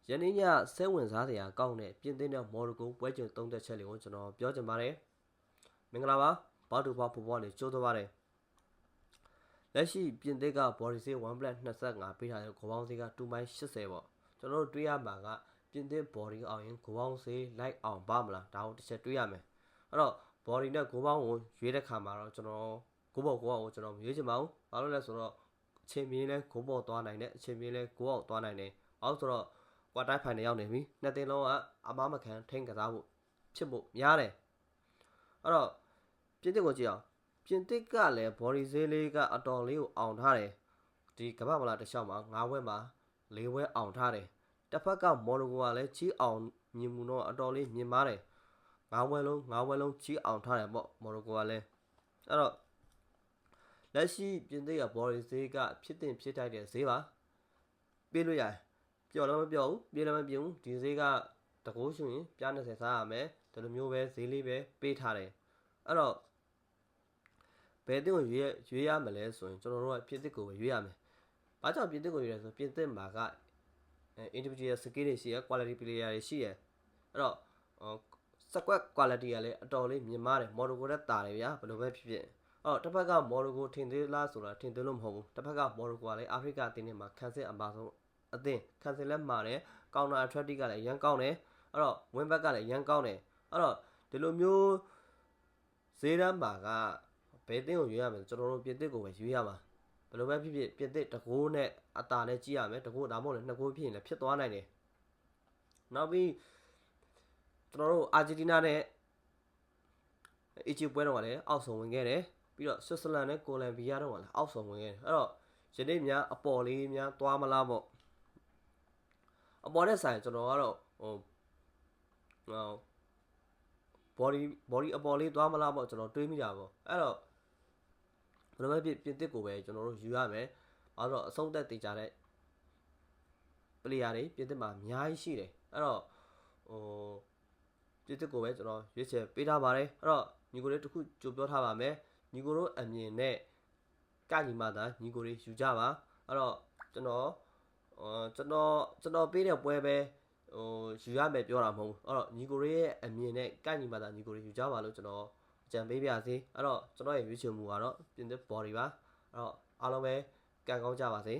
ယနေ့ညစိတ်ဝင်စားစရာကောင်းတဲ့ပြင်သစ်နဲ့မော်ရိုကိုပွဲကြုံသုံးသက်ချက်တွေကိုကျွန်တော်ပြောချင်ပါတယ်မင်္ဂလာပါဘာတူဘာဖို့ပေါ်နေကြိုးသွားပါတယ်လက်ရှိပြင်သစ်ကဘော်ဒီဆေး 1+25 ပေးထားတဲ့ဂိုပေါင်းဆေးက2.80ပေါ့ကျွန်တော်တို့တွေးရမှာကပြင်သစ်ဘော်ဒီအောင်ရင်ဂိုပေါင်းဆေးလိုက်အောင်ပါမလားဒါကိုတစ်ချက်တွေးရမယ်အဲ့တော့ဘော်ဒီနဲ့ဂိုပေါင်းကိုရွေးတဲ့ခါမှာတော့ကျွန်တော်ဂိုးပေါ်ကိုကျွန်တော်မရွေးချင်ပါဘူးဘာလို့လဲဆိုတော့အချိန်မီလဲဂိုးပေါ်သွားနိုင်တယ်အချိန်မီလဲဂိုးအောင်သွားနိုင်တယ်အောက်ဆိုတော့ကွာတိုင်းဖိုင်နယ်ရောက်နေပြီနှစ်သိန်းလုံးကအမားမခံထိန်ကစားဖို့ဖြစ်ဖို့များတယ်အဲ့တော့ပြင်သစ်ကိုကြည့်အောင်ပြင်သစ်ကလည်းဘော်ဒီဈေးလေးကအတော်လေးကိုအောင်ထားတယ်ဒီကမ္ဘာမလားတစ်လျှောက်မှာ9ဝက်မှာ4ဝက်အောင်ထားတယ်တစ်ဖက်ကမော်ရိုကိုကလည်းကြီးအောင်မြင်မှုတော့အတော်လေးမြင်မားတယ်9ဝက်လုံးကြီးအောင်ထားတယ်ပေါ့မော်ရိုကိုကလည်းအဲ့တော့လက်ရှိပြင်သစ်ကဘော်ဒီဈေးကဖြစ်တင်ဖြစ်ထိုက်တဲ့ဈေးပါပေးလို့ရတယ်ပြောလည်းမပြောဘူးပြေးလည်းမပြေဘူးဒီဈေးကတကိုးရှင်ပြား20စားရမယ်ဒီလိုမျိုးပဲဈေးလေးပဲပေးထားတယ်အဲ့တော့ဘယ်တင်ကိုရွေးရမလဲဆိုရင်ကျွန်တော်တို့ကပြင်သစ်ကိုပဲရွေးရမယ်ဘာကြောင့်ပြင်သစ်ကိုရွေးလဲဆိုပြင်သစ်မှာကindividual skill တွေရှိရ quality player တွေရှိရအဲ့တော့squad quality ကလည်းအတော်လေးမြင်မားတယ်မော်ရိုကိုနဲ့တာတယ်ဗျာဘယ်လိုပဲဖြစ်ဖြစ်အဲ့တော့တစ်ဖက်ကမော်ရိုကိုထင်သေးလားဆိုတာထင်သေးလို့မဟုတ်ဘူးတစ်ဖက်ကမော်ရိုကိုကလည်းအာဖရိကအသင်းတွေမှာခံစစ်အပါဆုံးအသင်းခံစစ်လက်မှာတယ်ကောင်တာ attractive ကလည်းရန်ကောင်းတယ်အဲ့တော့ win back ကလည်းရန်ကောင်းတယ်အဲ့တော့ဒီလိုမျိုးဈေးတန်းမှာကဘယ်တင်းကိုရွေးရမလဲကျွန်တော်တို့ပြင်သစ်ကိုပဲရွေးရမှာဘယ်လိုပဲဖြစ်ဖြစ်ပြင်သစ်တကိုးနဲ့အတာနဲ့ကြည့်ရမယ်တကိုးဒါမှမဟုတ်လည်းနှစ်ကိုးဖြစ်ရင်လည်းဖြစ်သွားနိုင်တယ်နောက်ပြီးကျွန်တော်တို့အာဂျင်တီးနားနဲ့အီဂျစ်ပွဲတော့ကလည်းအောက်ဆုံးဝင်ခဲ့တယ်ပြီးတော့ဆွစ်ဇာလန်နဲ့ကိုလံဘီယာတော့ကလည်းအောက်ဆုံးဝင်ခဲ့တယ်အဲ့တော့ယနေ့များအပေါ်လေးများသွားမလားပေါ့အပေါ်တဲ့ဆိုင်ကျွန်တော်ကတော့ဘော်ဒီအပေါ်လေးသွားမလားပေါ့ကျွန်တော်တွေးမိတာပေါ့အဲ့တော့ဘယ်လိုပဲပြင်သစ်ကိုပဲကျွန်တော်တို့ယူရမယ်အဲ့တော့အဆုံးသက်တည်ကြတဲ့ပလေယာတွေပြင်သစ်မှာအများကြီးရှိတယ်အဲ့တော့ပြင်သစ်ကိုပဲကျွန်တော်ရွေးချယ်ပေးထားပါတယ်အဲ့တော့ညီကိုလေးတစ်ခုကြိုပြောထားပါမယ်ညီကိုတို့အမြင်နဲ့ကညီမသာညီကိုလေးယူကြပါအဲ့တော့ကျွန်တော်ပေးတဲ့ပွဲပဲယူရမယ်ပြောတာမဟုတ်ဘူးအဲ့တော့ညီကိုရဲ့အမြင်နဲ့ကညီမသာညီကိုယူကြပါလို့ကျွန်တော်အကြံပေးပါစေအဲ့တော့ကျွန်တော်ရဲ့ရွေးချယ်မှုကတော့ပြင်သစ် body ပါအဲ့တော့အားလုံးပဲကံကောင်းကြပါစေ